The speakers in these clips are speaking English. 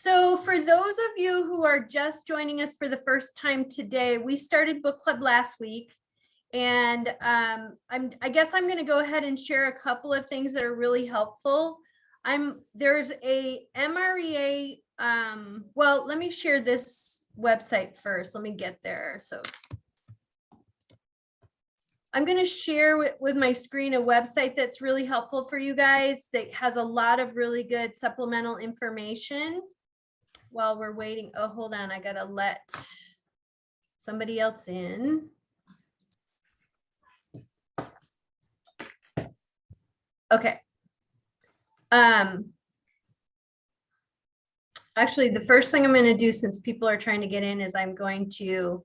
So for those of you who are just joining us for the first time today, we started book club last week. And I guess I'm going to go ahead and share a couple of things that are really helpful. There's a MREA. Well, let me share this website first. Let me get there. So I'm going to share with my screen a website that's really helpful for you guys that has a lot of really good supplemental information while we're waiting. Oh, hold on. I got to let somebody else in. Okay. Actually, the first thing I'm going to do, since people are trying to get in, is I'm going to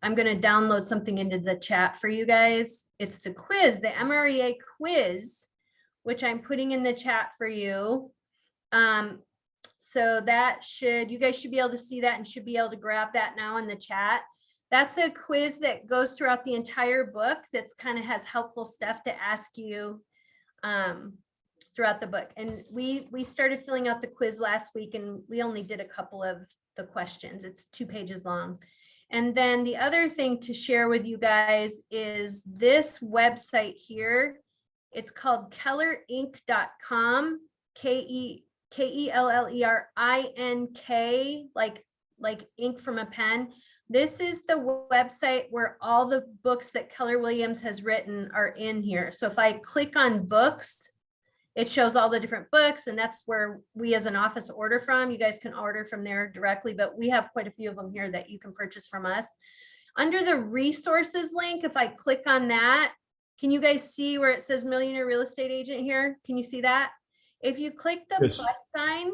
download something into the chat for you guys. It's the quiz, the MREA quiz, which I'm putting in the chat for you. So that you guys should be able to see that and should be able to grab that now in the chat. That's a quiz that goes throughout the entire book. That's kind of has helpful stuff to ask you throughout the book. And we started filling out the quiz last week, and we only did a couple of the questions. It's 2 pages long. And then the other thing to share with you guys is this website here. It's called kellerinc.com, KELLERINK, like ink from a pen. This is the website where all the books that Keller Williams has written are in here. So if I click on books, it shows all the different books, and that's where we as an office order from. You guys can order from there directly, but we have quite a few of them here that you can purchase from us. Under the resources link, if I click on that, can you guys see where it says Millionaire Real Estate Agent here? Can you see that? If you click the Yes. plus sign,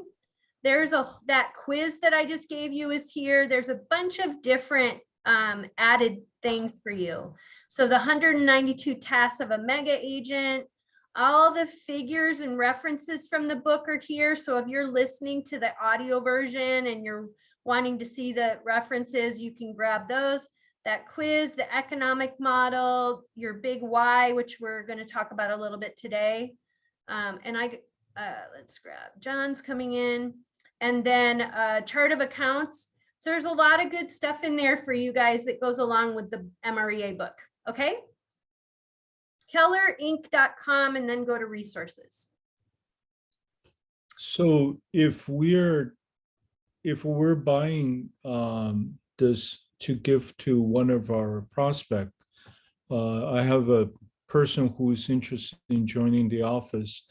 there's that quiz that I just gave you is here. There's a bunch of different added things for you. So the 192 tasks of a mega agent, all the figures and references from the book are here. So if you're listening to the audio version and you're wanting to see the references, you can grab those. That quiz, the economic model, your big why, which we're going to talk about a little bit today. Let's grab John's coming in. And then chart of accounts. So there's a lot of good stuff in there for you guys that goes along with the MREA book. Okay. Kellerinc.com, and then go to resources. So if we're buying this to give to one of our prospects, I have a person who is interested in joining the office.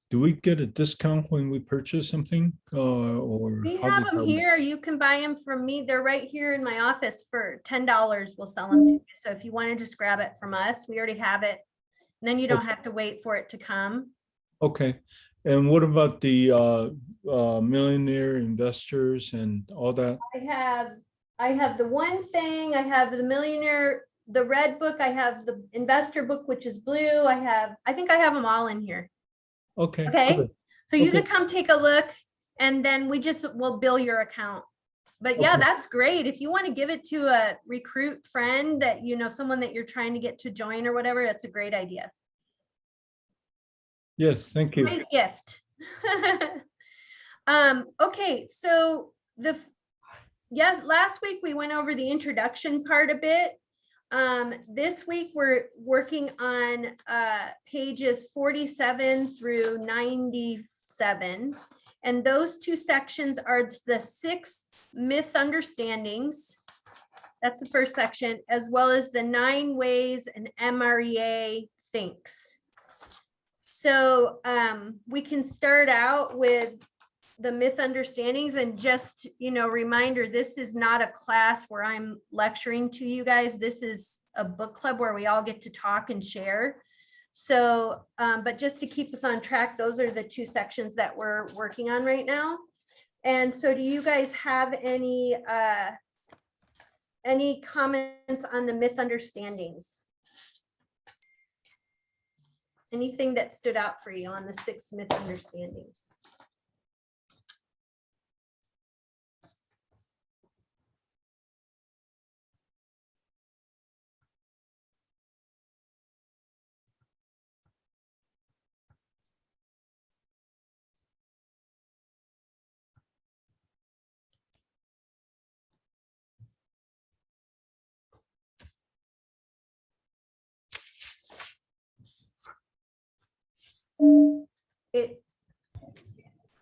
Do we get a discount when we purchase something? Or we have them here. You can buy them from me. They're right here in my office for $10. We'll sell them to you. So if you want to just grab it from us, we already have it. And then you don't have to wait for it to come. Okay. And what about the millionaire investors and all that? I have the one thing. I have the millionaire, the red book. I have the investor book, which is blue. I think I have them all in here. Okay. Okay. Good. So you can come take a look, and then we'll bill your account. But yeah, that's great. If you want to give it to a recruit friend that, someone that you're trying to get to join or whatever, that's a great idea. Yes, thank you. Great gift. Okay, so last week we went over the introduction part a bit. This week we're working on pages 47 through 97. And those 2 sections are the 6 myth understandings. That's the first section, as well as the 9 ways an MREA thinks. So we can start out with the myth understandings, and just, reminder, this is not a class where I'm lecturing to you guys. This is a book club where we all get to talk and share. So, but just to keep us on track, those are the 2 sections that we're working on right now. And so do you guys have any comments on the myth understandings? Anything that stood out for you on the 6 myth understandings?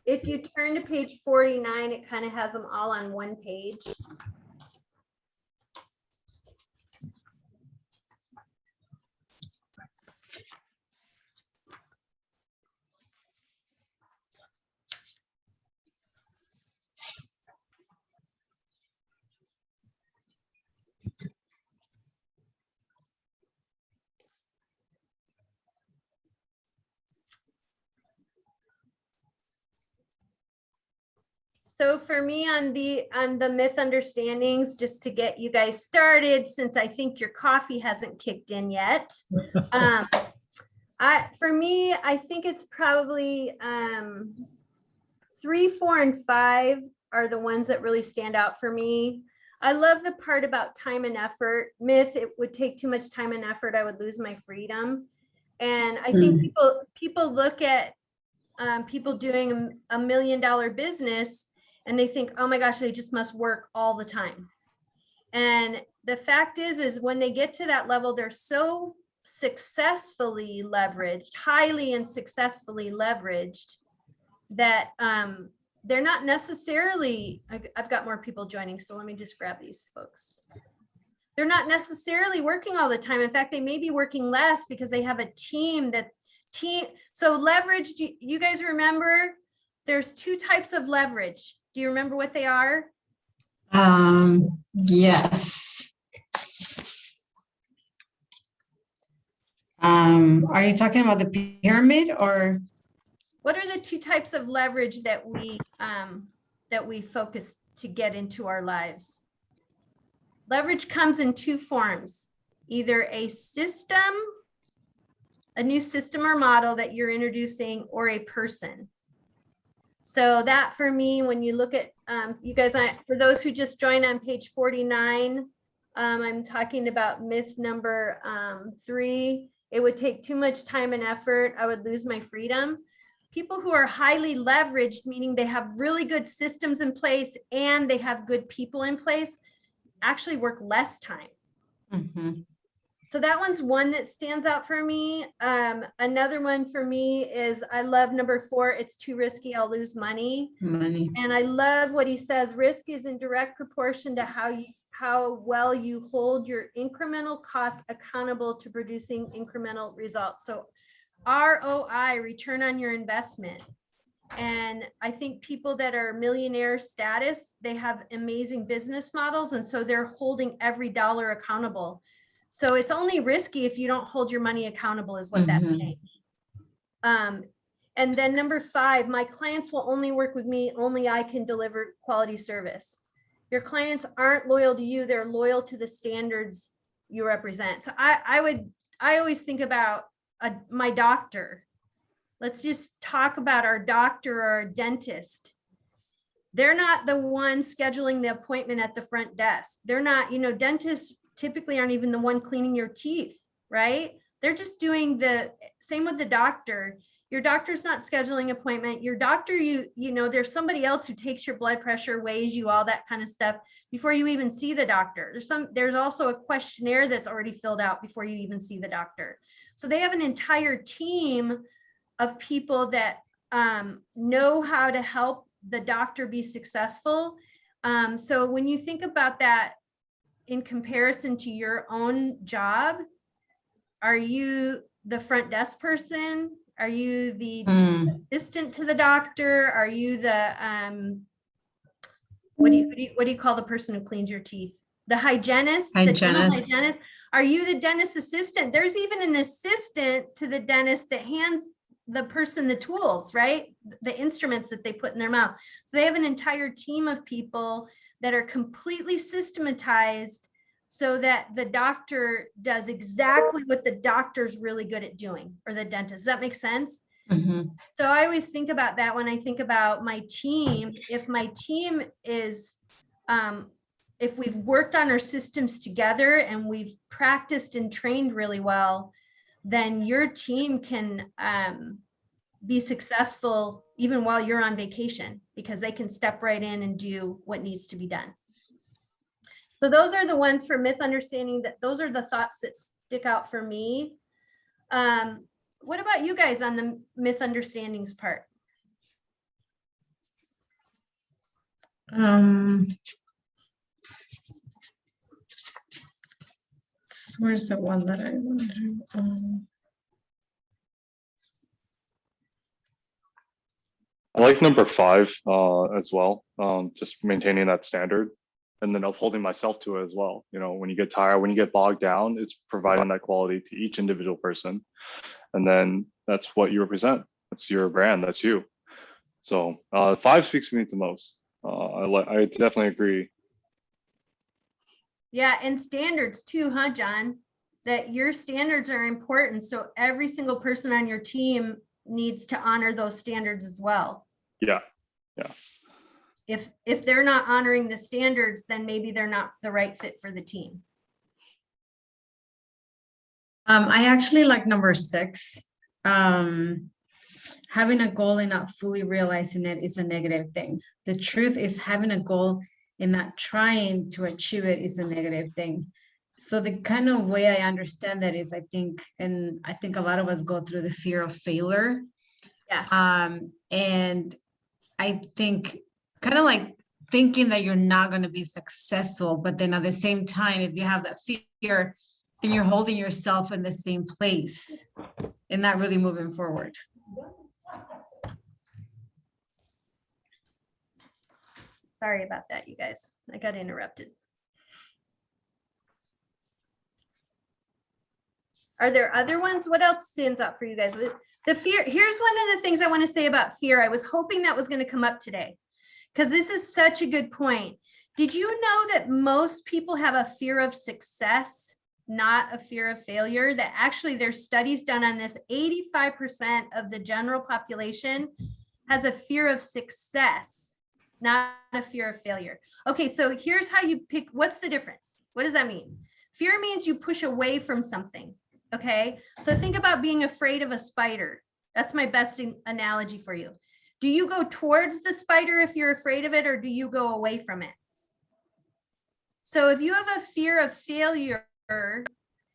If you turn to page 49, it kind of has them all on one page. So for me on the myth understandings, just to get you guys started, since I think your coffee hasn't kicked in yet. For me, I think it's probably 3, 4, and 5 are the ones that really stand out for me. I love the part about time and effort. Myth, it would take too much time and effort, I would lose my freedom. And I think people look at people doing a $1 million business and they think, oh my gosh, they just must work all the time. And the fact is when they get to that level, they're so successfully leveraged, highly and successfully leveraged, that they're not necessarily, I've got more people joining, so let me just grab these folks. They're not necessarily working all the time. In fact, they may be working less because they have a team so leverage, you guys remember there's 2 types of leverage. Do you remember what they are? Yes. Are you talking about the pyramid or? What are the 2 types of leverage that we focus to get into our lives? Leverage comes in 2 forms, either a new system or model that you're introducing, or a person. So that for me, when you look at, you guys, for those who just joined on page 49, I'm talking about myth number 3. It would take too much time and effort. I would lose my freedom. People who are highly leveraged, meaning they have really good systems in place and they have good people in place, actually work less time. Mm-hmm. So that one's one that stands out for me. Another one for me is, I love number 4. It's too risky, I'll lose money. And I love what he says, risk is in direct proportion to how well you hold your incremental costs accountable to producing incremental results. So ROI, return on your investment. And I think people that are millionaire status, they have amazing business models. And so they're holding every dollar accountable. So it's only risky if you don't hold your money accountable, is what that means. And then number 5, my clients will only work with me, only I can deliver quality service. Your clients aren't loyal to you, they're loyal to the standards you represent. So I always think about my doctor. Let's just talk about our doctor or our dentist. They're not the one scheduling the appointment at the front desk. They're not, dentists typically aren't even the one cleaning your teeth, right? They're just doing the same with the doctor. Your doctor's not scheduling appointment. Your doctor, there's somebody else who takes your blood pressure, weighs you, all that kind of stuff before you even see the doctor. There's also a questionnaire that's already filled out before you even see the doctor. So they have an entire team of people that know how to help the doctor be successful. So when you think about that in comparison to your own job, are you the front desk person? Are you the assistant to the doctor? Are you the what do you call the person who cleans your teeth? The hygienist? The dental hygienist? Are you the dentist assistant? There's even an assistant to the dentist that hands the person the tools, right? The instruments that they put in their mouth. So they have an entire team of people that are completely systematized so that the doctor does exactly what the doctor's really good at doing, or the dentist. Does that make sense? Mm-hmm. So I always think about that when I think about my team. If my team is, if we've worked on our systems together and we've practiced and trained really well, then your team can be successful even while you're on vacation, because they can step right in and do what needs to be done. So those are the ones for myth understanding. That those are the thoughts that stick out for me. what about you guys on the myth understandings part? Where's the one that I want to do? I like number 5 as well. Just maintaining that standard and then upholding myself to it as well. You know, when you get tired, when you get bogged down, it's providing that quality to each individual person. And then that's what you represent. That's your brand. That's you. So 5 speaks to me the most. I definitely agree. Yeah, and standards too, huh, John? That your standards are important. So every single person on your team needs to honor those standards as well. Yeah. If they're not honoring the standards, then maybe they're not the right fit for the team. I actually like number 6. Having a goal and not fully realizing it is a negative thing. The truth is having a goal and not trying to achieve it is a negative thing. So the kind of way I understand that is, I think a lot of us go through the fear of failure. Yeah. And I think kind of like thinking that you're not going to be successful, but then at the same time, if you have that fear, then you're holding yourself in the same place and not really moving forward. Sorry about that, you guys. I got interrupted. Are there other ones? What else stands out for you guys? The fear. Here's one of the things I want to say about fear. I was hoping that was going to come up today because this is such a good point. Did you know that most people have a fear of success, not a fear of failure? That actually there's studies done on this. 85% of the general population has a fear of success, not a fear of failure. Okay, so here's how you pick. What's the difference? What does that mean? Fear means you push away from something. Okay, so think about being afraid of a spider. That's my best analogy for you. Do you go towards the spider if you're afraid of it, or do you go away from it? So if you have a fear of failure,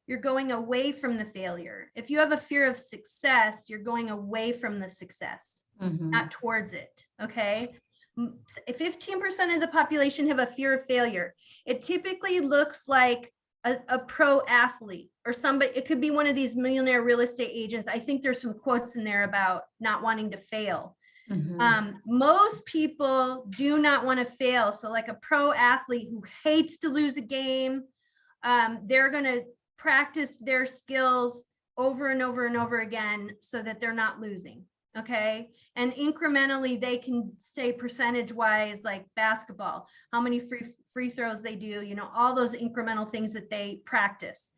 you're going away from the failure. If you have a fear of success, you're going away from the success, not towards it. Okay. 15% of the population have a fear of failure. It typically looks like a pro athlete or somebody. It could be one of these millionaire real estate agents. I think there's some quotes in there about not wanting to fail. Most people do not want to fail. So like a pro athlete who hates to lose a game, they're going to practice their skills over and over and over again so that they're not losing. Okay. And incrementally, they can say percentage wise, like basketball, how many free throws they do, you know, all those incremental things that they practice.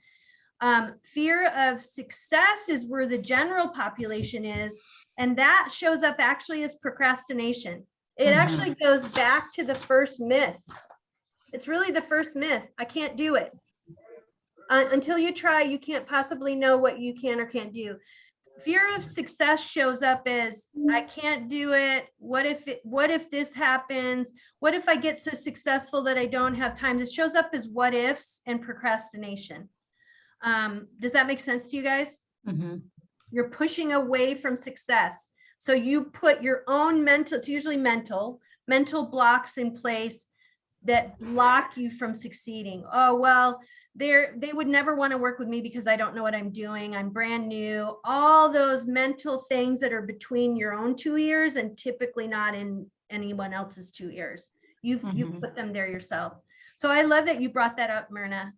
Fear of success is where the general population is. And that shows up actually as procrastination. It actually goes back to the first myth. It's really the first myth. I can't do it. Until you try, you can't possibly know what you can or can't do. Fear of success shows up as I can't do it. What if this happens? What if I get so successful that I don't have time? This shows up as what ifs and procrastination. Does that make sense to you guys? You're pushing away from success. So you put your own mental, it's usually mental blocks in place that block you from succeeding. Oh, well, they would never want to work with me because I don't know what I'm doing. I'm brand new. All those mental things that are between your own 2 ears and typically not in anyone else's 2 ears. You've put them there yourself. So I love that you brought that up, Myrna.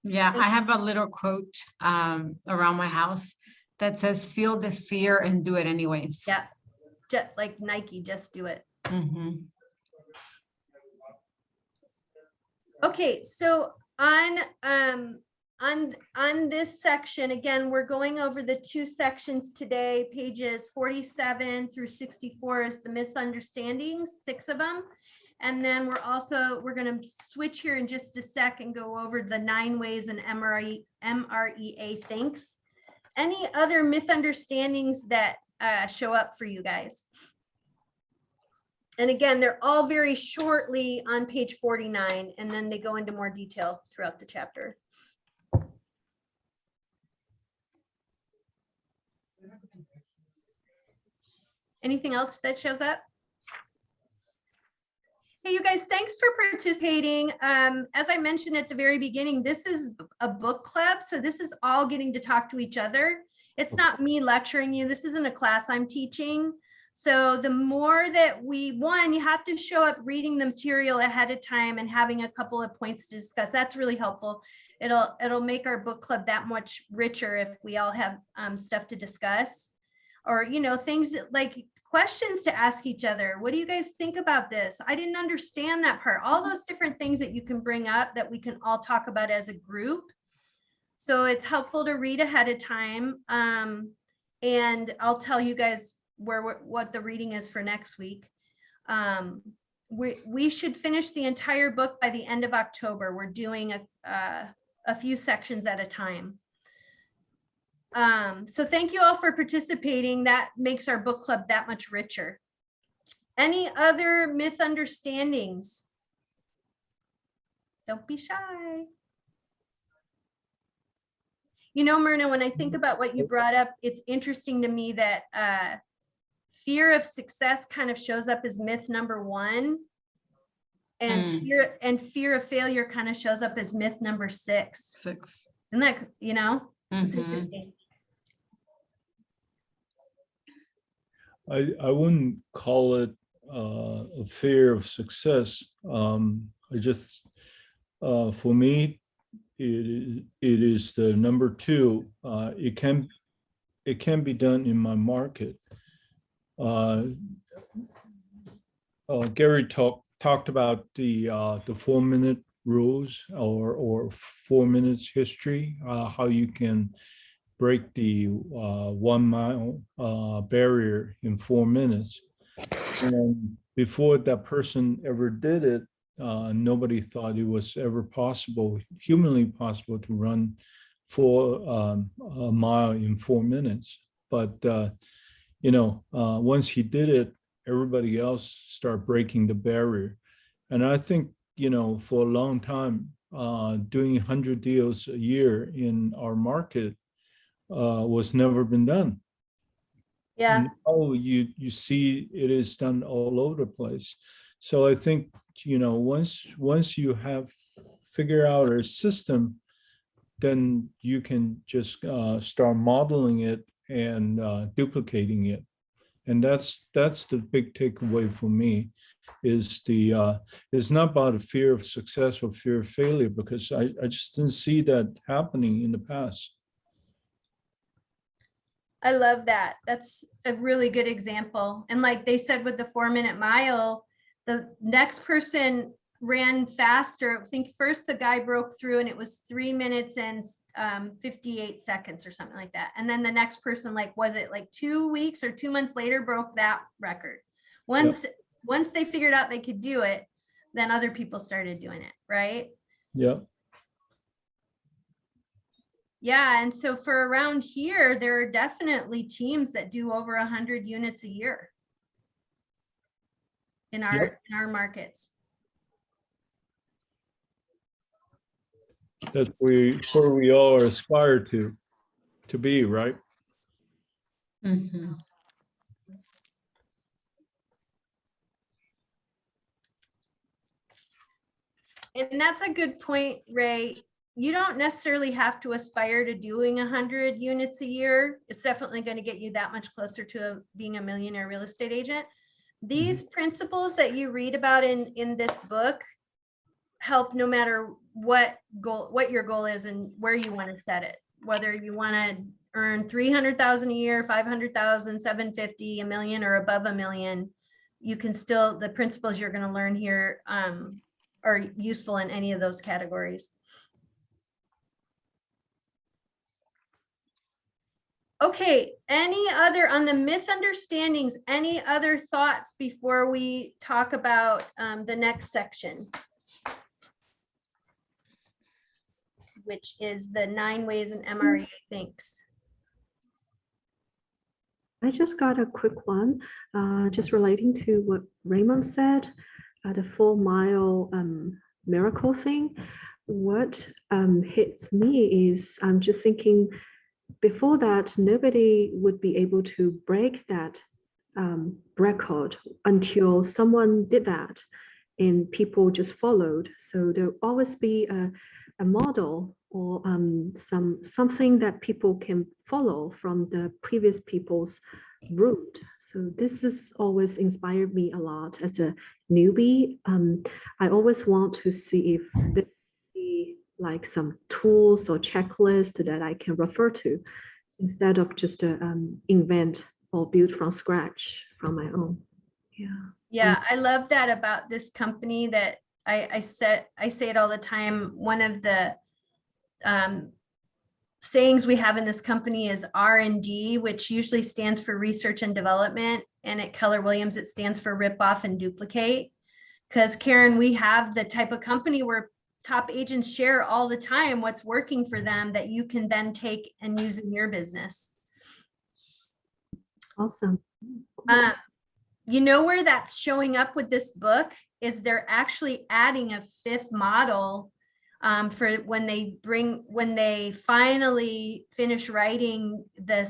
Yeah, I have a little quote around my house that says, feel the fear and do it anyways. Yeah, just like Nike, just do it. Okay, so on this section, again, we're going over the 2 sections today, pages 47 through 64 is the misunderstandings, 6 of them. And then we're going to switch here in just a sec and go over the 9 ways an MREA thinks. Any other misunderstandings that show up for you guys? And again, they're all very shortly on page 49, and then they go into more detail throughout the chapter. Anything else that shows up? Hey, you guys, thanks for participating. As I mentioned at the very beginning, this is a book club, so this is all getting to talk to each other. It's not me lecturing you. This isn't a class I'm teaching. So the more that you have to show up reading the material ahead of time and having a couple of points to discuss. That's really helpful. It'll make our book club that much richer if we all have stuff to discuss, or, you know, things like questions to ask each other. What do you guys think about this? I didn't understand that part. All those different things that you can bring up that we can all talk about as a group. So it's helpful to read ahead of time. And I'll tell you guys what the reading is for next week. We should finish the entire book by the end of October. We're doing a few sections at a time. So thank you all for participating. That makes our book club that much richer. Any other myth understandings? Don't be shy. You know, Myrna, when I think about what you brought up, it's interesting to me that fear of success kind of shows up as myth number 1. And fear of failure kind of shows up as myth number 6. Isn't that, you know, it's interesting. I wouldn't call it a fear of success. I just, for me, it is the number 2. It can be done in my market. Gary talked about the 4-minute rules or 4 minutes history, how you can break the 1 mile barrier in 4 minutes. And before that person ever did it, nobody thought it was ever possible, humanly possible, to run a mile in 4 minutes. But you know, once he did it, everybody else started breaking the barrier. And I think, you know, for a long time, doing 100 deals a year in our market was never been done. Yeah. Now you see it is done all over the place. So I think, you know, once you have figured out a system, then you can just start modeling it and duplicating it. And that's the big takeaway for me, is it's not about a fear of success or fear of failure, because I just didn't see that happening in the past. I love that. That's a really good example. And like they said with the 4-minute mile, the next person ran faster. I think first the guy broke through and it was 3 minutes and 58 seconds or something like that. And then the next person, like, was it like 2 weeks or 2 months later, broke that record. Once they figured out they could do it, then other people started doing it, right? Yeah. Yeah, and so for around here, there are definitely teams that do over 100 units a year in our markets. That's where we all aspire to be, right? Mm-hmm. And that's a good point, Ray. You don't necessarily have to aspire to doing 100 units a year. It's definitely going to get you that much closer to being a millionaire real estate agent. These principles that you read about in this book help no matter what your goal is and where you want to set it. Whether you want to earn 300,000 a year, 500,000, 750, $1 million, or above $1 million, you can still, the principles you're going to learn here are useful in any of those categories. Okay, any other on the myth understandings, any other thoughts before we talk about the next section, which is the 9 ways an MREA thinks? I just got a quick one, just relating to what Raymond said, the 4 mile miracle thing. What hits me is I'm just thinking, before that, nobody would be able to break that record until someone did that and people just followed. So there'll always be a model or something that people can follow from the previous people's route. So this has always inspired me a lot as a newbie. I always want to see if there be like some tools or checklist that I can refer to instead of just invent or build from scratch from my own. Yeah. Yeah, I love that about this company that I say it all the time. One of the sayings we have in this company is R&D, which usually stands for research and development. And at Keller Williams, it stands for rip off and duplicate. Because Karen, we have the type of company where top agents share all the time what's working for them that you can then take and use in your business. Awesome. You know where that's showing up with this book is they're actually adding a fifth model for when they finally finish writing the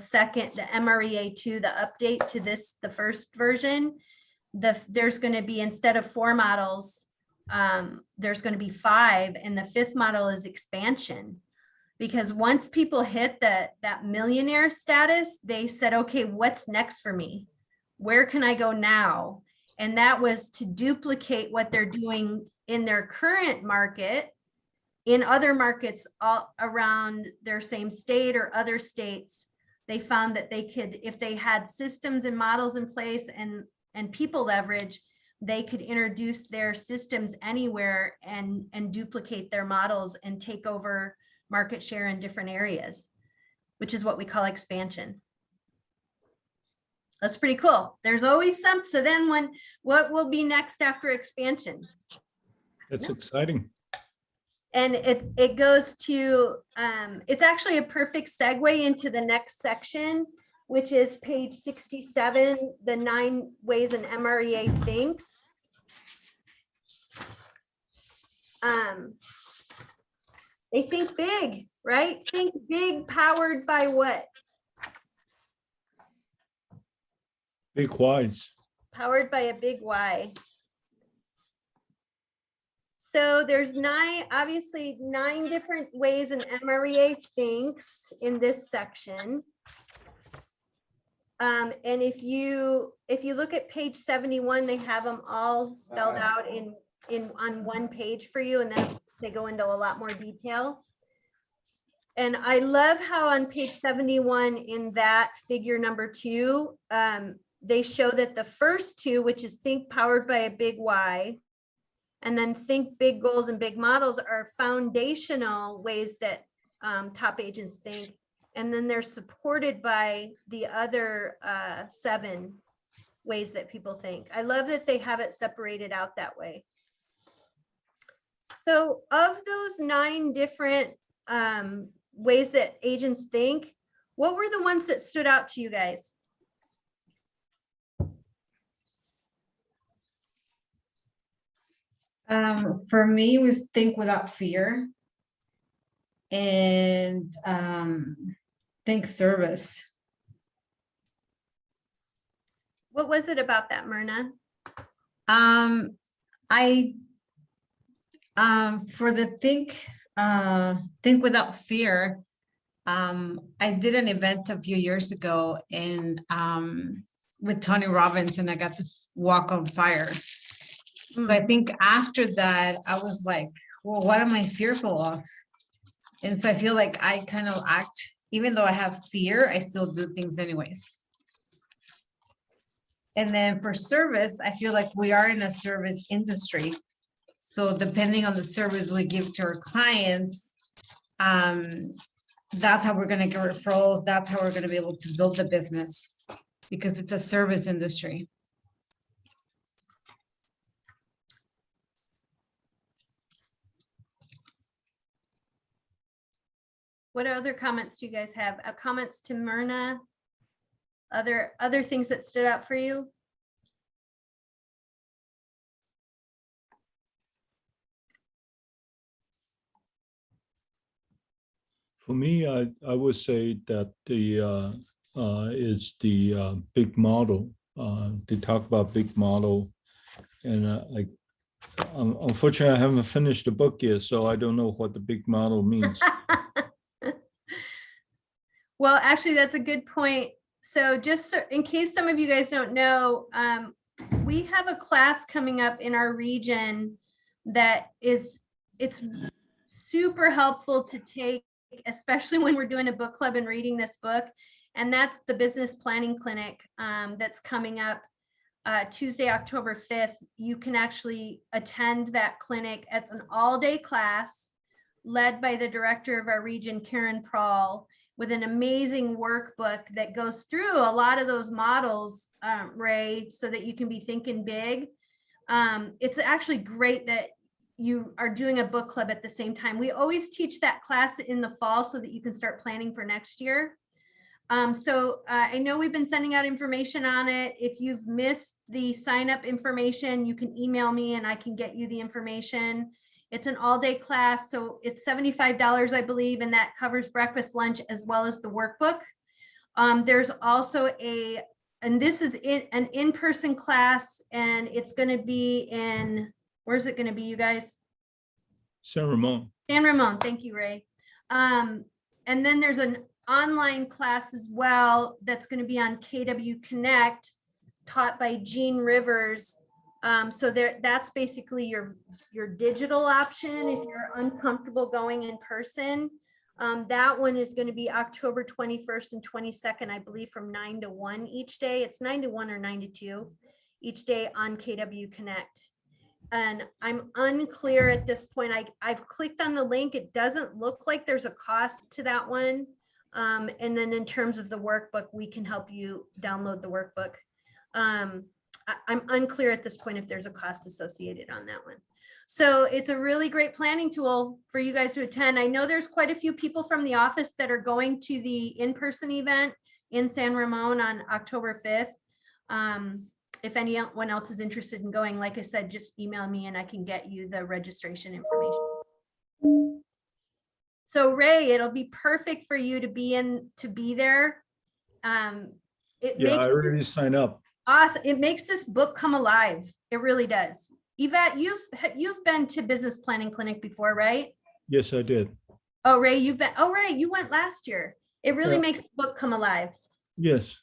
MREA 2, the update to the first version. There's going to be, instead of 4 models, there's going to be 5, and the 5th model is expansion. Because once people hit that millionaire status, they said, okay, what's next for me? Where can I go now? And that was to duplicate what they're doing in their current market, in other markets all around their same state or other states. They found that they could, if they had systems and models in place and people leverage, they could introduce their systems anywhere and duplicate their models and take over market share in different areas, which is what we call expansion. That's pretty cool. There's always some. So then what will be next after expansion? That's exciting. And it goes to, it's actually a perfect segue into the next section, which is page 67, the 9 ways an MREA thinks. They think big, right? Think big, powered by what? Big whys. Powered by a big why. So there's 9 different ways an MREA thinks in this section. And if you look at page 71, they have them all spelled out on one page for you, and then they go into a lot more detail. And I love how on page 71 in that figure number 2, they show that the first 2, which is think powered by a big why, and then think big goals and big models, are foundational ways that top agents think. And then they're supported by the other 7 ways that people think. I love that they have it separated out that way. So of those 9 different ways that agents think, what were the ones that stood out to you guys? For me, it was think without fear and think service. What was it about that, Myrna? For the think without fear, I did an event a few years ago with Tony Robbins, and I got to walk on fire. So I think after that, I was like, well, what am I fearful of? And so I feel like I kind of act, even though I have fear, I still do things anyways. And then for service, I feel like we are in a service industry. So depending on the service we give to our clients, that's how we're going to get referrals. That's how we're going to be able to build the business, because it's a service industry. What other comments do you guys have? Comments to Myrna? Other things that stood out for you? For me, I would say that is the big model They talk about big model, and unfortunately, I haven't finished the book yet, so I don't know what the big model means. Well, actually, that's a good point. So just in case some of you guys don't know, we have a class coming up in our region that it's super helpful to take, especially when we're doing a book club and reading this book. And that's the business planning clinic that's coming up Tuesday, October 5th. You can actually attend that clinic. It's an all-day class led by the director of our region, Karen Prawl, with an amazing workbook that goes through a lot of those models, Ray, so that you can be thinking big. It's actually great that you are doing a book club at the same time. We always teach that class in the fall so that you can start planning for next year. I know we've been sending out information on it. If you've missed the sign up information, you can email me and I can get you the information. It's an all-day class, so it's $75, I believe, and that covers breakfast, lunch, as well as the workbook. There's also and this is an in-person class, and it's going to be in, where's it going to be, you guys? San Ramon. San Ramon, thank you, Ray. And then there's an online class as well that's going to be on KW Connect, taught by Jean Rivers. So that's basically your digital option if you're uncomfortable going in person. That one is going to be October 21st and 22nd, I believe, from 9 to 1 each day. It's 9 to 1 or 9 to 2 each day on KW Connect. And I'm unclear at this point. I've clicked on the link. It doesn't look like there's a cost to that one. And then in terms of the workbook, we can help you download the workbook. I'm unclear at this point if there's a cost associated on that one. So it's a really great planning tool for you guys to attend. I know there's quite a few people from the office that are going to the in-person event in San Ramon on October 5th. If anyone else is interested in going, like I said, just email me and I can get you the registration information. So Ray, it'll be perfect for you to be there. Yeah, I already signed up. Awesome. It makes this book come alive. It really does. Yvette, you've been to business planning clinic before, right? Yes, I did. Oh, Ray, you went last year. It really makes the book come alive. Yes.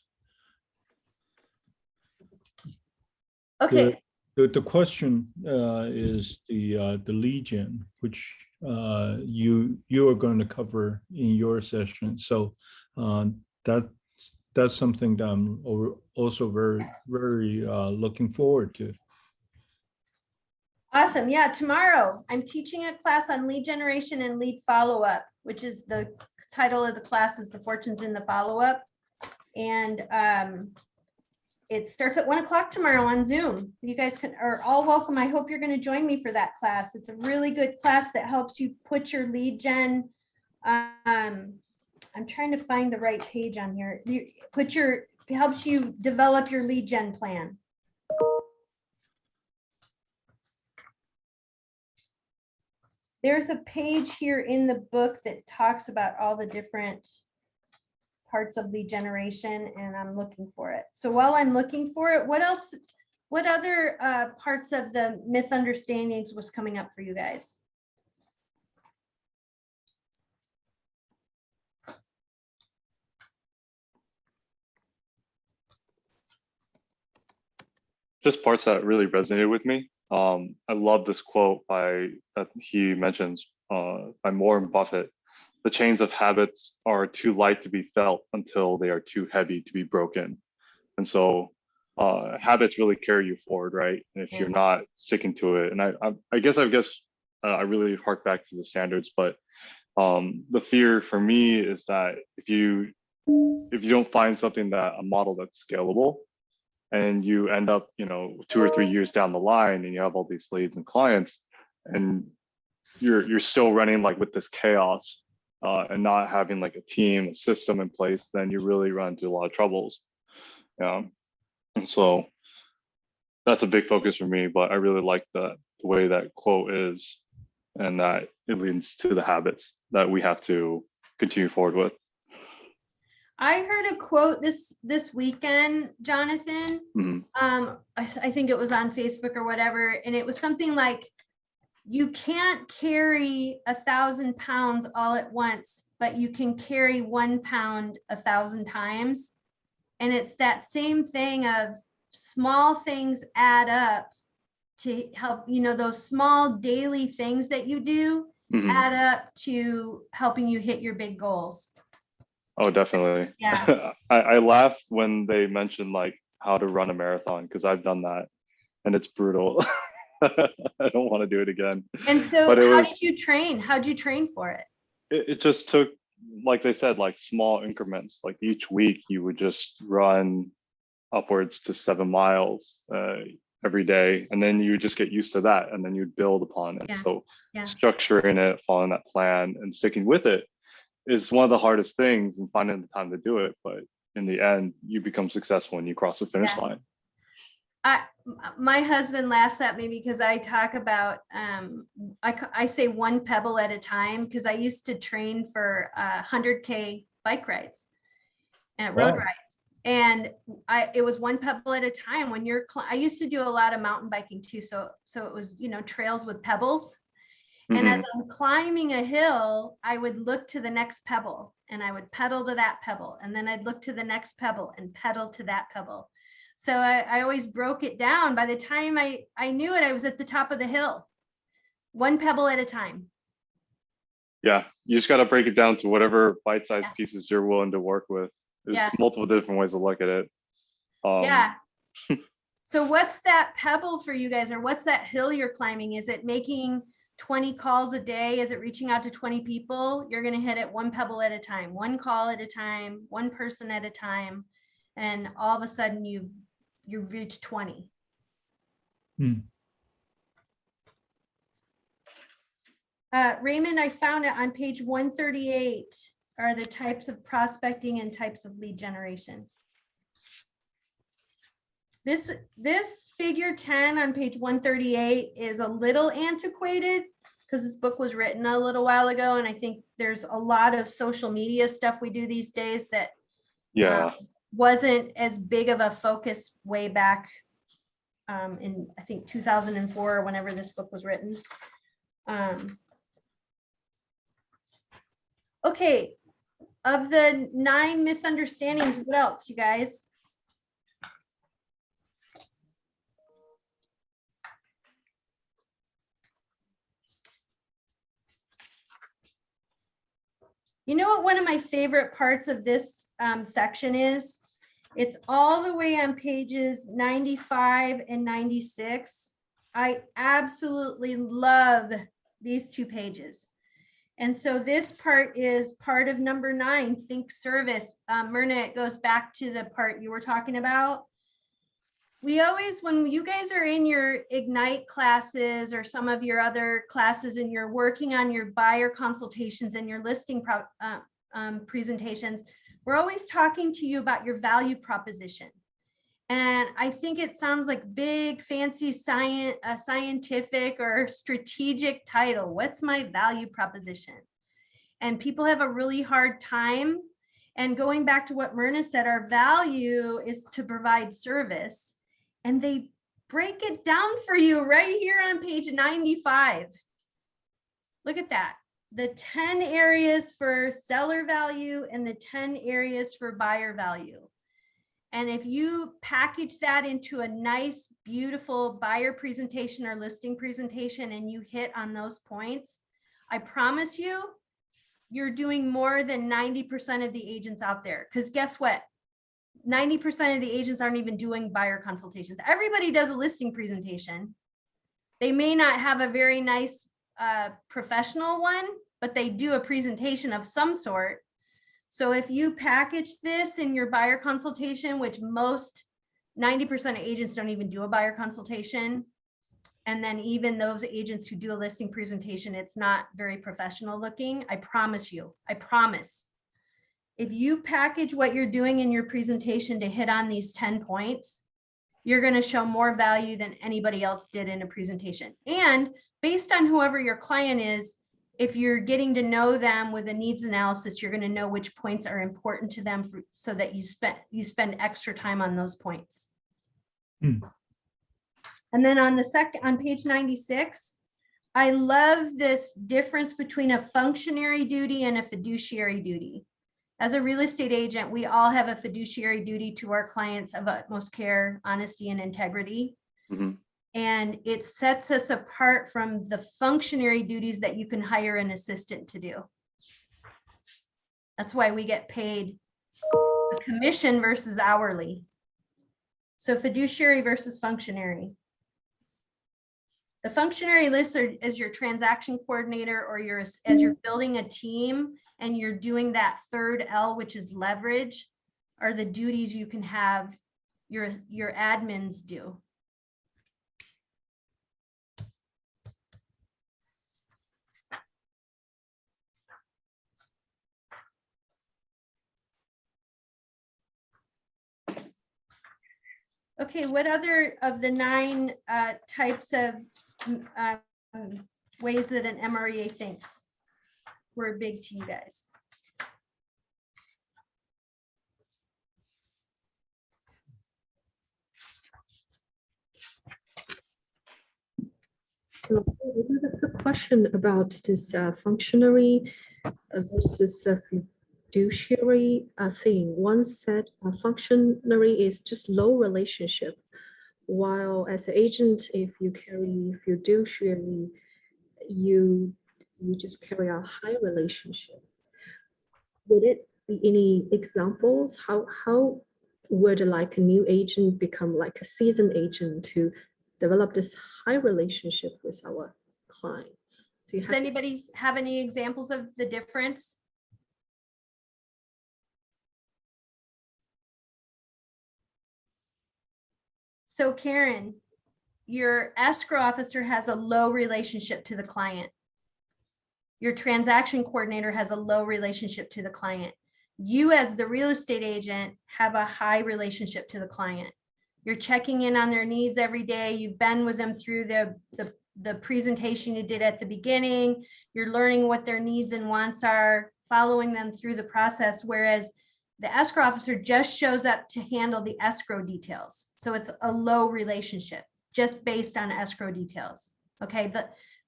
Okay. The question is the lead gen, which you are going to cover in your session. So that's something that I'm also very looking forward to. Awesome. Yeah, tomorrow I'm teaching a class on lead generation and lead follow-up, which is the title of the class is The Fortunes in the Follow-Up. And it starts at 1 o'clock tomorrow on Zoom. You guys are all welcome. I hope you're going to join me for that class. It's a really good class that helps you put your lead gen. I'm trying to find the right page on here. Helps you develop your lead gen plan. There's a page here in the book that talks about all the different parts of lead generation, and I'm looking for it. So while I'm looking for it, what other parts of the myth understandings was coming up for you guys? Just parts that really resonated with me. I love this quote that he mentions by Warren Buffett. The chains of habits are too light to be felt until they are too heavy to be broken. And so habits really carry you forward, right? And if you're not sticking to it, and I guess I really hark back to the standards, but the fear for me is that if you don't find a model that's scalable, and you end up, 2 or 3 years down the line and you have all these leads and clients and you're still running like with this chaos and not having like a team, a system in place, then you really run into a lot of troubles. And so that's a big focus for me, but I really like the way that quote is and that it leads to the habits that we have to continue forward with. I heard a quote this weekend, Jonathan. Mhm. I think it was on Facebook or whatever, and it was something like, you can't carry 1,000 pounds all at once, but you can carry 1 pound 1,000 times. And it's that same thing of small things add up to help, those small daily things that you do Mhm. add up to helping you hit your big goals. Oh, definitely. Yeah. I laughed when they mentioned like how to run a marathon, because I've done that and it's brutal. I don't want to do it again. And so But it how was, did you train? How'd you train for it? it just took, like they said, like small increments. Like each week you would just run upwards to 7 miles every day, and then you would just get used to that, and then you'd build upon it. Yeah. So Yeah. structuring it, following that plan, and sticking with it is one of the hardest things, and finding the time to do it. But in the end, you become successful when you cross the finish Yeah. line. My husband laughs at me because I talk about, I say 1 pebble at a time, because I used to train for 100K bike rides and road Wow. rides. And it was 1 pebble at a time. When I used to do a lot of mountain biking too. So it was, trails with pebbles. And as I'm climbing a hill, I would look to the next pebble and I would pedal to that pebble. And then I'd look to the next pebble and pedal to that pebble. So I always broke it down. By the time I knew it, I was at the top of the hill, 1 pebble at a time. Yeah, you just got to break it down to whatever bite-sized Yeah. pieces you're willing to work with. There's Yeah. multiple different ways to look at it. Yeah. So what's that pebble for you guys, or what's that hill you're climbing? Is it making 20 calls a day? Is it reaching out to 20 people? You're going to hit it 1 pebble at a time, 1 call at a time, 1 person at a time. And all of a sudden you've reached 20. Raymond, I found it on page 138 are the types of prospecting and types of lead generation. This figure 10 on page 138 is a little antiquated because this book was written a little while ago. And I think there's a lot of social media stuff we do these days that wasn't as big of a focus way back in, I think, 2004 or whenever this book was written. Okay, of the 9 misunderstandings, what else, you guys? You know what one of my favorite parts of this section is? It's all the way on pages 95 and 96. I absolutely love these 2 pages. And so this part is part of number 9, think service. Myrna, it goes back to the part you were talking about. We always, when you guys are in your Ignite classes or some of your other classes and you're working on your buyer consultations and your listing presentations, we're always talking to you about your value proposition. And I think it sounds like big, fancy scientific or strategic title. What's my value proposition? And people have a really hard time. And going back to what Myrna said, our value is to provide service. And they break it down for you right here on page 95. Look at that. The 10 areas for seller value and the 10 areas for buyer value. And if you package that into a nice, beautiful buyer presentation or listing presentation and you hit on those points, I promise you, you're doing more than 90% of the agents out there. Because guess what? 90% of the agents aren't even doing buyer consultations. Everybody does a listing presentation. They may not have a very nice professional one, but they do a presentation of some sort. So if you package this in your buyer consultation, which most 90% of agents don't even do a buyer consultation, and then even those agents who do a listing presentation, it's not very professional looking. I promise you, I promise. If you package what you're doing in your presentation to hit on these 10 points, you're going to show more value than anybody else did in a presentation. And based on whoever your client is, if you're getting to know them with a needs analysis, you're going to know which points are important to them so that you spend extra time on those points. Hmm. And then on page 96, I love this difference between a functionary duty and a fiduciary duty. As a real estate agent, we all have a fiduciary duty to our clients of utmost care, honesty, and integrity. Mhm. And it sets us apart from the functionary duties that you can hire an assistant to do. That's why we get paid a commission versus hourly. So fiduciary versus functionary. The functionary list is your transaction coordinator, or as you're building a team and you're doing that third L, which is leverage, are the duties you can have your admins do. Okay, what other of the 9 types of ways that an MREA thinks were big to you guys? So the question about this functionary versus fiduciary thing. One said functionary is just low relationship, while as an agent, if you carry fiduciary, you just carry a high relationship. Would it be any examples? How would like a new agent become like a seasoned agent to develop this high relationship with our clients? Do you Does have anybody have any examples of the difference? So Karen, your escrow officer has a low relationship to the client. Your transaction coordinator has a low relationship to the client. You as the real estate agent have a high relationship to the client. You're checking in on their needs every day. You've been with them through the presentation you did at the beginning. You're learning what their needs and wants are, following them through the process, whereas the escrow officer just shows up to handle the escrow details. So it's a low relationship just based on escrow details. Okay,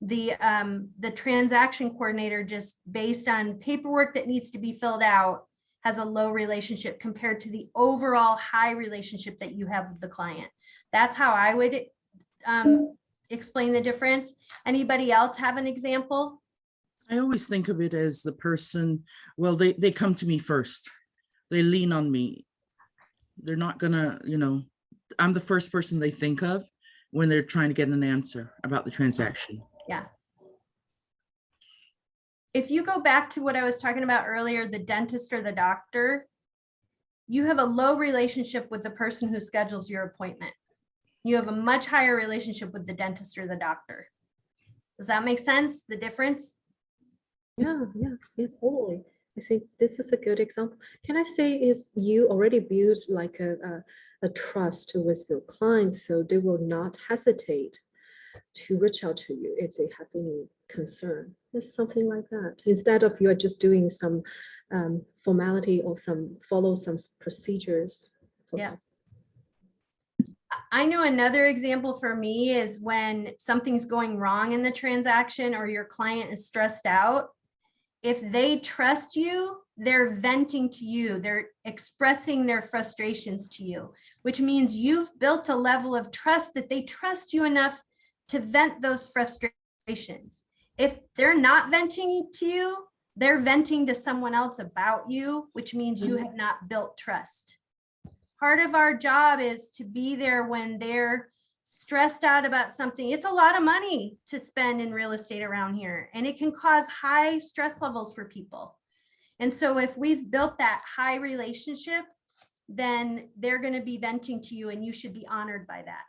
the transaction coordinator, just based on paperwork that needs to be filled out, has a low relationship compared to the overall high relationship that you have with the client. That's how I would explain the difference. Anybody else have an example? I always think of it as the person, well, they come to me first. They lean on me. They're not gonna, I'm the first person they think of when they're trying to get an answer about the transaction. Yeah. If you go back to what I was talking about earlier, the dentist or the doctor, you have a low relationship with the person who schedules your appointment. You have a much higher relationship with the dentist or the doctor. Does that make sense? The difference? Yeah, totally. I think this is a good example. Can I say is you already built like a trust with your clients, so they will not hesitate to reach out to you if they have any concern. It's something like that. Instead of you are just doing some formality or follow some procedures. Yeah. I know another example for me is when something's going wrong in the transaction or your client is stressed out. If they trust you, they're venting to you. They're expressing their frustrations to you, which means you've built a level of trust that they trust you enough to vent those frustrations. If they're not venting to you, they're venting to someone else about you, which means you have not built trust. Part of our job is to be there when they're stressed out about something. It's a lot of money to spend in real estate around here, and it can cause high stress levels for people. And so if we've built that high relationship, then they're going to be venting to you, and you should be honored by that.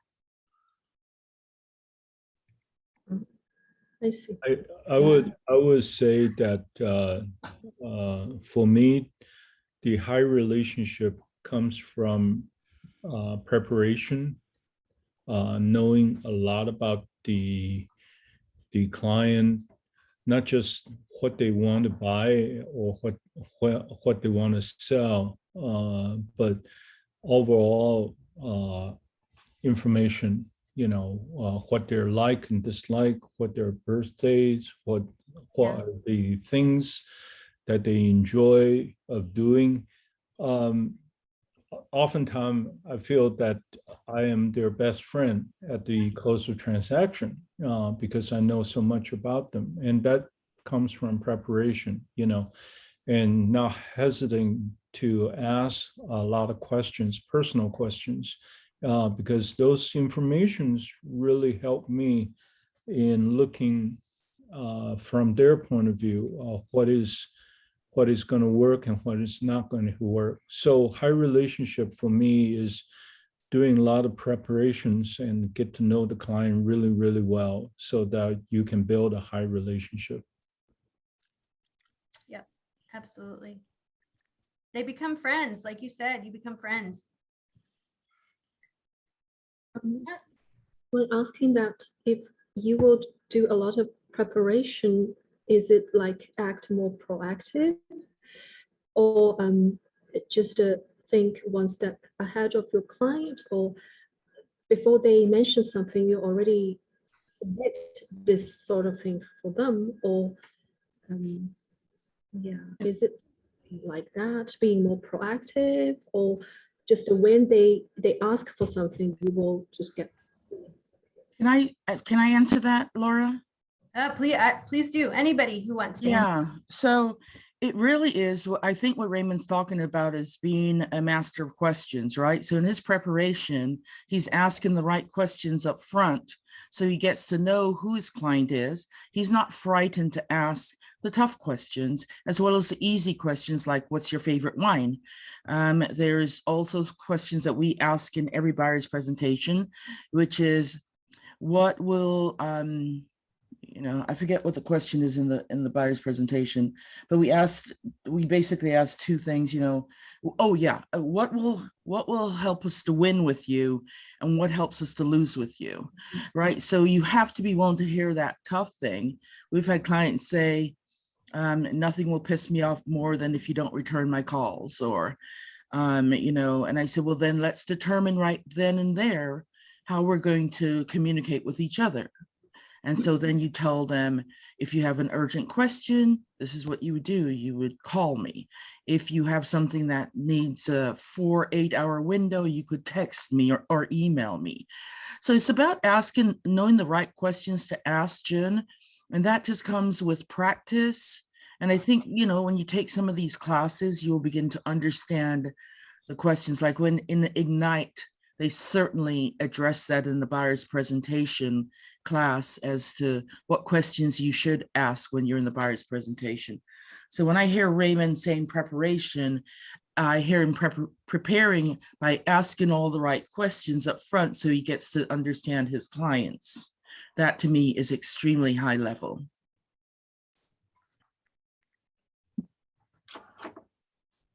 I see. I would say that for me, the high relationship comes from preparation, knowing a lot about the client, not just what they want to buy or what they want to sell, but overall information, what they're like and dislike, what their birthdays, what are the things that they enjoy of doing. Oftentimes, I feel that I am their best friend at the close of transaction because I know so much about them, and that comes from preparation, and not hesitating to ask a lot of questions, personal questions, because those informations really help me in looking from their point of view, what is going to work and what is not going to work. So high relationship for me is doing a lot of preparations and get to know the client really, really well so that you can build a high relationship. Yep, absolutely. They become friends. Like you said, you become friends. When asking that, if you would do a lot of preparation, is it like act more proactive, or just think one step ahead of your client, or before they mention something, you already did this sort of thing for them, or is it like that, being more proactive, or just when they ask for something, you will just get? Can I answer that, Laura? Please do. Anybody who wants to. Yeah, so it really is, I think what Raymond's talking about is being a master of questions, right? So in his preparation, he's asking the right questions up front, so he gets to know who his client is. He's not frightened to ask the tough questions, as well as the easy questions like, what's your favorite wine? There's also questions that we ask in every buyer's presentation, which is, what will, I forget what the question is in the buyer's presentation, but we basically asked two things, what will help us to win with you, and what helps us to lose with you, right? So you have to be willing to hear that tough thing. We've had clients say, nothing will piss me off more than if you don't return my calls, or, and I said, well, then let's determine right then and there how we're going to communicate with each other. And so then you tell them, if you have an urgent question, this is what you would do. You would call me. If you have something that needs a 4-8 hour window, you could text me or email me. So it's about knowing the right questions to ask, Jen. And that just comes with practice. And I think, when you take some of these classes, you'll begin to understand the questions. Like when in the Ignite, they certainly address that in the buyer's presentation class as to what questions you should ask when you're in the buyer's presentation. So when I hear Raymond saying preparation, I hear him preparing by asking all the right questions up front so he gets to understand his clients. That to me is extremely high level.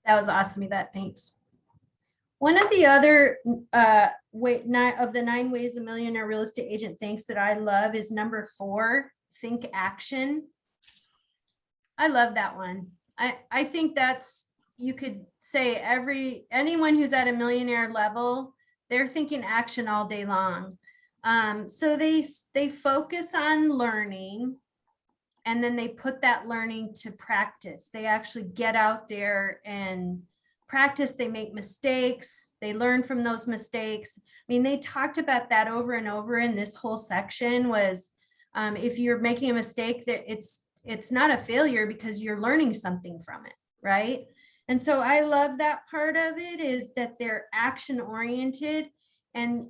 That was awesome, Yvette. Thanks. One of the other of the 9 ways a millionaire real estate agent thinks that I love is number 4, think action. I love that one. I think that's, you could say anyone who's at a millionaire level, they're thinking action all day long. So they focus on learning, and then they put that learning to practice. They actually get out there and practice. They make mistakes. They learn from those mistakes. I mean, they talked about that over and over in this whole section was, if you're making a mistake, that it's not a failure because you're learning something from it, right? And so I love that part of it, is that they're action oriented. And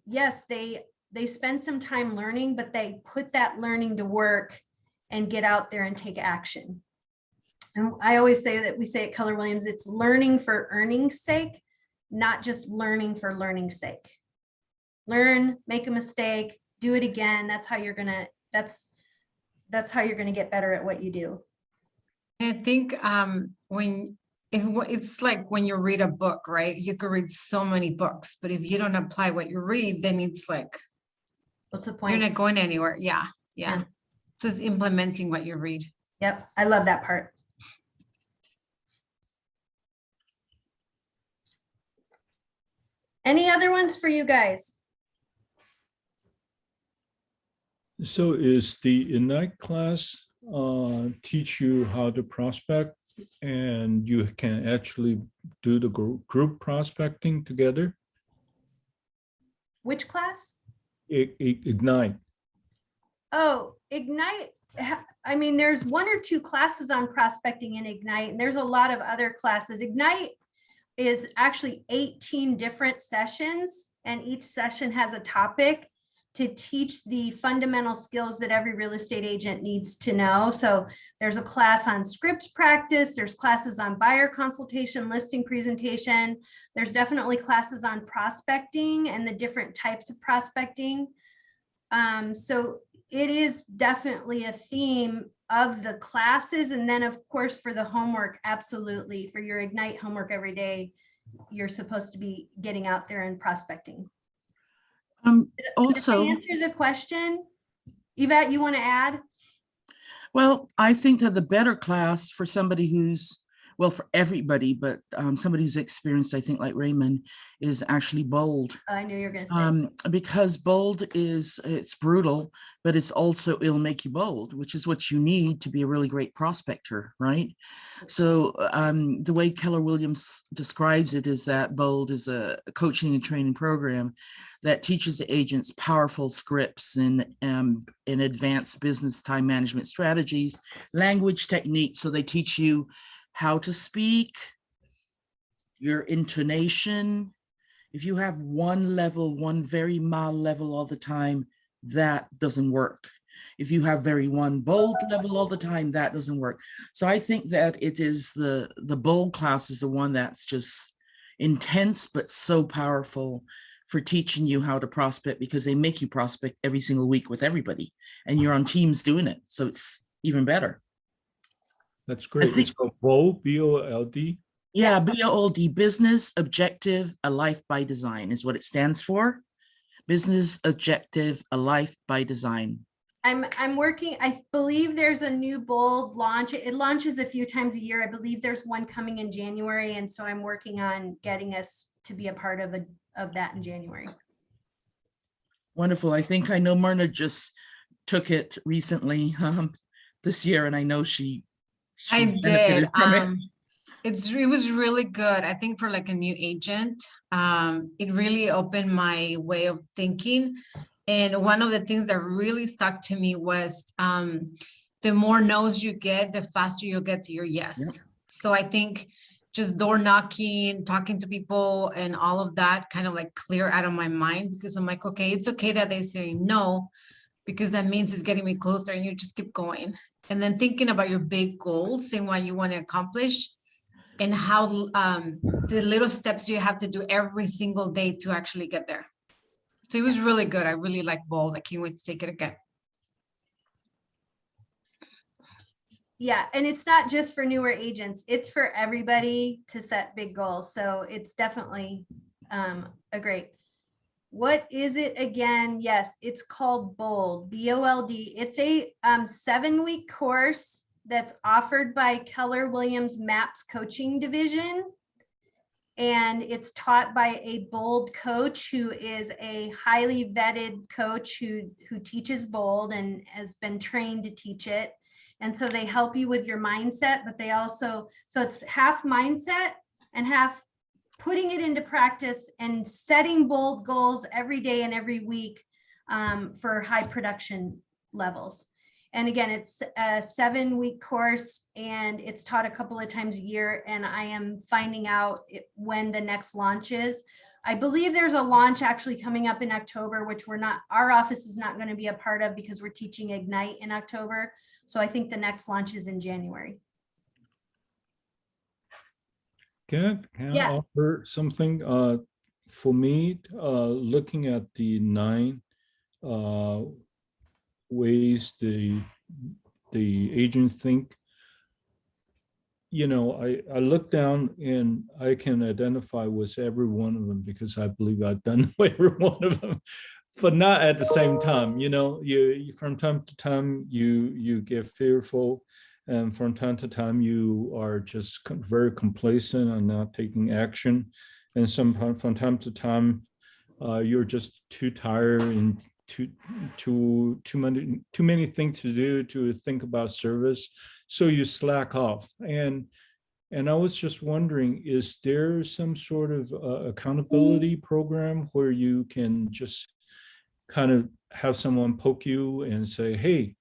yes, they spend some time learning, but they put that learning to work and get out there and take action. And I always say that we say at Keller Williams, it's learning for earning's sake, not just learning for learning's sake. Learn, make a mistake, do it again. That's how you're gonna get better at what you do. I think it's like when you read a book, right? You could read so many books, but if you don't apply what you read, then it's like, What's the point? you're not going anywhere. Yeah. Just implementing what you read. Yep, I love that part. Any other ones for you guys? So is the Ignite class teach you how to prospect, and you can actually do the group prospecting together? Which class? Ignite. Oh, Ignite. I mean, there's 1 or 2 classes on prospecting in Ignite, and there's a lot of other classes. Ignite is actually 18 different sessions, and each session has a topic to teach the fundamental skills that every real estate agent needs to know. So there's a class on scripts practice, there's classes on buyer consultation, listing presentation. There's definitely classes on prospecting and the different types of prospecting. So it is definitely a theme of the classes. And then of course, for the homework, absolutely. For your Ignite homework every day, you're supposed to be getting out there and prospecting. Also, Did I answer the question? Yvette, you want to add? well, I think that the better class for somebody who's, well, for everybody, but somebody who's experienced, I think like Raymond, is actually Bold. Oh, I knew you were going to say. Because Bold it's brutal, but it's also, it'll make you bold, which is what you need to be a really great prospector, right? So the way Keller Williams describes it is that Bold is a coaching and training program that teaches the agents powerful scripts and in advanced business time management strategies, language techniques. So they teach you how to speak, your intonation. If you have one level, one very mild level all the time, that doesn't work. If you have one bold level all the time, that doesn't work. So I think that it is the bold class is the one that's just intense, but so powerful for teaching you how to prospect, because they make you prospect every single week with everybody and you're on teams doing it. So it's even better. That's great. It's called BOLD, B-O-L-D. Yeah, BOLD, Business Objective, A Life by Design is what it stands for. Business Objective, A Life by Design. I'm working, I believe there's a new Bold launch. It launches a few times a year. I believe there's one coming in January. And so I'm working on getting us to be a part of that in January. Wonderful. I think I know Myrna just took it recently this year, and I know she I did. benefited from it. It was really good. I think for like a new agent, it really opened my way of thinking. And one of the things that really stuck to me was the more no's you get, the faster you'll get to your yes. Yep. So I think just door knocking, talking to people and all of that kind of like clear out of my mind, because I'm like, okay, it's okay that they say no, because that means it's getting me closer, and you just keep going. And then thinking about your big goals and what you want to accomplish, and how the little steps you have to do every single day to actually get there. So it was really good. I really like Bold. I can't wait to take it again. Yeah, and it's not just for newer agents, it's for everybody to set big goals. So it's definitely a great. What is it again? Yes, it's called Bold, B-O-L-D. It's a 7-week course that's offered by Keller Williams MAPS coaching division. And it's taught by a Bold coach who is a highly vetted coach who teaches Bold and has been trained to teach it. And so they help you with your mindset, but they also, so it's half mindset and half putting it into practice and setting bold goals every day and every week for high production levels. And again, it's a 7-week course and it's taught a couple of times a year. And I am finding out when the next launch is. I believe there's a launch actually coming up in October, which our office is not going to be a part of because we're teaching Ignite in October. So I think the next launch is in January. Can I offer something? For me, looking at the 9 ways the agents think, I look down and I can identify with every one of them because I believe I've done every one of them. but not at the same time. You from time to time you get fearful, and from time to time you are just very complacent and not taking action, and from time to time you're just too tired and too many things to do to think about service, so you slack off. And I was just wondering, is there some sort of accountability program where you can just kind of have someone poke you and say, hey,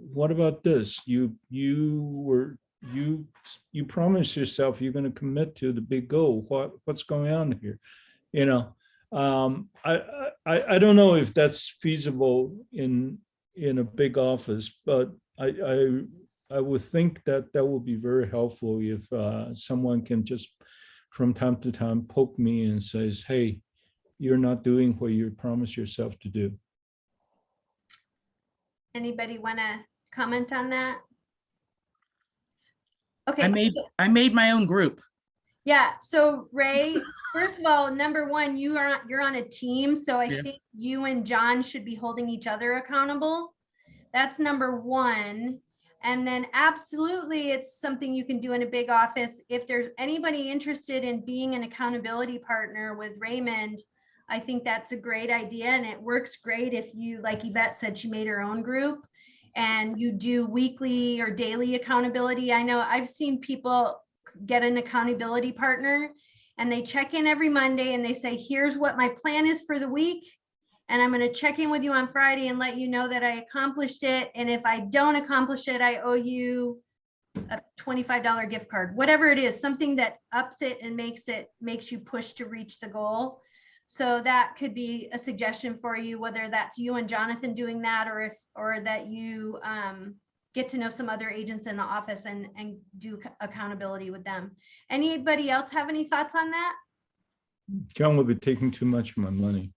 what about this? You promised yourself you're going to commit to the big goal. What's going on here? I don't know if that's feasible in a big office, but I would think that would be very helpful if someone can just from time to time poke me and says, hey, you're not doing what you promised yourself to do. Anybody want to comment on that? Okay. I made my own group. Yeah. So Ray, first of all, number one, you're on a team. So I Yeah. think you and John should be holding each other accountable. That's number one. And then absolutely, it's something you can do in a big office. If there's anybody interested in being an accountability partner with Raymond, I think that's a great idea. And it works great if you, like Yvette said, she made her own group and you do weekly or daily accountability. I know I've seen people get an accountability partner and they check in every Monday and they say, here's what my plan is for the week. And I'm going to check in with you on Friday and let you know that I accomplished it. And if I don't accomplish it, I owe you a $25 gift card, whatever it is, something that ups it and makes you push to reach the goal. So that could be a suggestion for you, whether that's you and Jonathan doing that, or that you get to know some other agents in the office and do accountability with them. Anybody else have any thoughts on that? John will be taking too much of my money.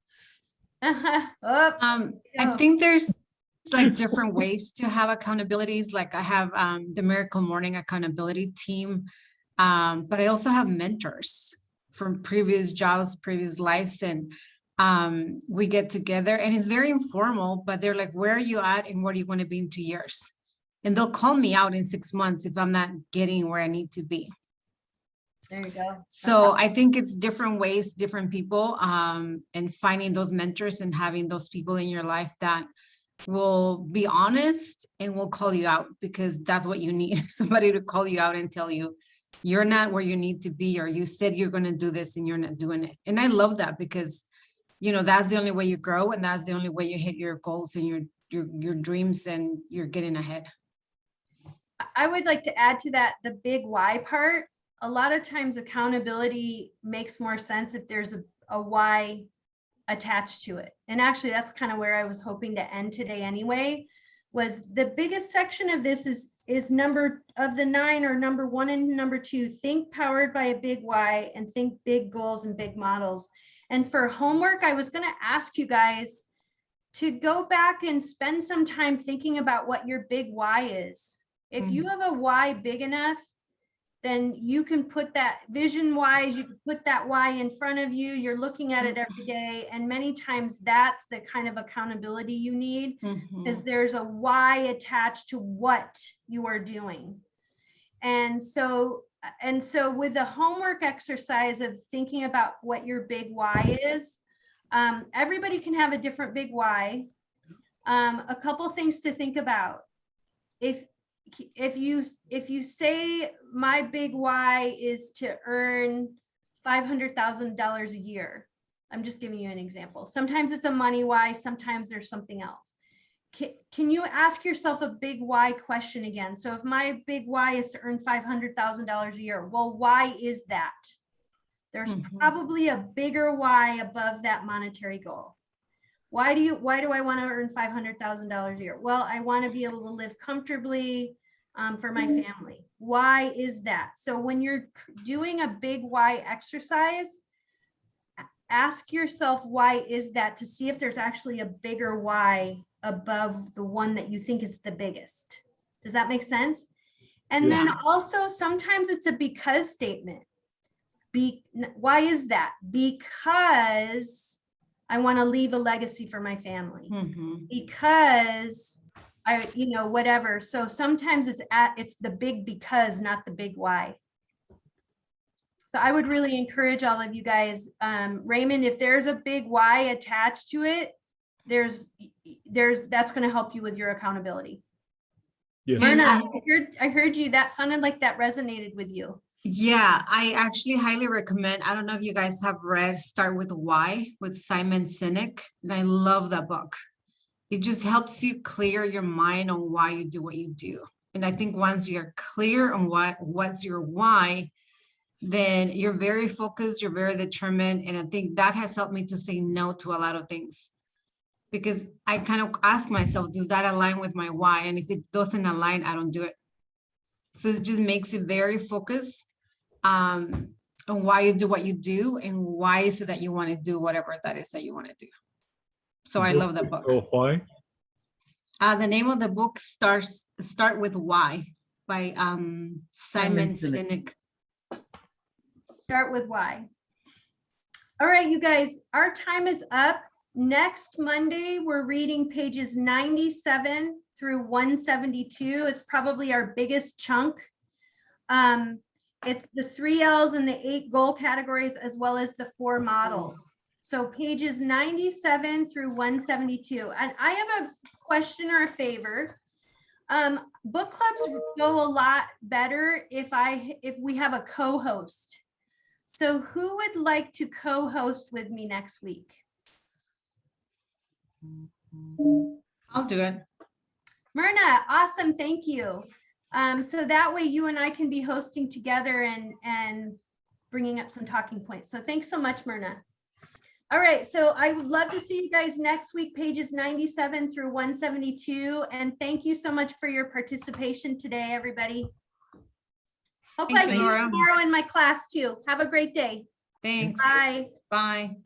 I think there's like different ways to have accountabilities. Like I have the Miracle Morning accountability team, but I also have mentors from previous jobs, previous lives, and we get together and it's very informal, but they're like, where are you at and where do you want to be in 2 years? And they'll call me out in 6 months if I'm not getting where I need to be. There you go. So I think it's different ways, different people, and finding those mentors and having those people in your life that will be honest and will call you out, because that's what you need. Somebody to call you out and tell you you're not where you need to be, or you said you're going to do this and you're not doing it. And I love that, because that's the only way you grow, and that's the only way you hit your goals and your dreams, and you're getting ahead. I would like to add to that the big why part. A lot of times accountability makes more sense if there's a why attached to it. And actually that's kind of where I was hoping to end today anyway, was the biggest section of this is number of the 9, or number 1 and number 2, think powered by a big why and think big goals and big models. And for homework, I was going to ask you guys to go back and spend some time thinking about what your big why is. If you have a why big enough, then you can put that vision wise, you can put that why in front of you. You're looking at it every day. And many times that's the kind of accountability you need, because there's a why attached to what you are doing. And so with the homework exercise of thinking about what your big why is, everybody can have a different big why. A couple things to think about. If you say my big why is to earn $500,000 a year, I'm just giving you an example. Sometimes it's a money why, sometimes there's something else. Can you ask yourself a big why question again? So if my big why is to earn $500,000 a year, well, why is that? There's probably a bigger why above that monetary goal. Why do I want to earn $500,000 a year? Well, I want to be able to live comfortably for my family. Why is that? So when you're doing a big why exercise, ask yourself, why is that, to see if there's actually a bigger why above the one that you think is the biggest. Does that make sense? And then also sometimes it's a because statement. Why is that? Because I want to leave a legacy for my family Mhm. because whatever. So sometimes it's the big because, not the big why. So I would really encourage all of you guys, Raymond, if there's a big why attached to it, that's going to help you with your accountability. Yeah. And Myrna, I heard you. That sounded like that resonated with you. Yeah, I actually highly recommend. I don't know if you guys have read Start with Why with Simon Sinek, and I love that book. It just helps you clear your mind on why you do what you do. And I think once you're clear on what's your why, then you're very focused, you're very determined. And I think that has helped me to say no to a lot of things. Because I kind of ask myself, does that align with my why? And if it doesn't align, I don't do it. So it just makes you very focused on why you do what you do and why is it that you want to do whatever that is that you want to do. So I love that book. Oh, why? The name of the book Start with Why by Simon Sinek. Start with why. All right, you guys, our time is up. Next Monday, we're reading pages 97 through 172. It's probably our biggest chunk. It's the 3 L's and the 8 goal categories, as well as the 4 models. So pages 97 through 172. And I have a question or a favor. Book clubs go a lot better if we have a co-host. So who would like to co-host with me next week? I'll do it. Myrna, awesome, thank you. So that way you and I can be hosting together and bringing up some talking points. So thanks so much, Myrna. All right, so I would love to see you guys next week, pages 97 through 172. And thank you so much for your participation today, everybody. Hope I see you tomorrow in my class too. Have a great day. Thanks. Bye. Bye.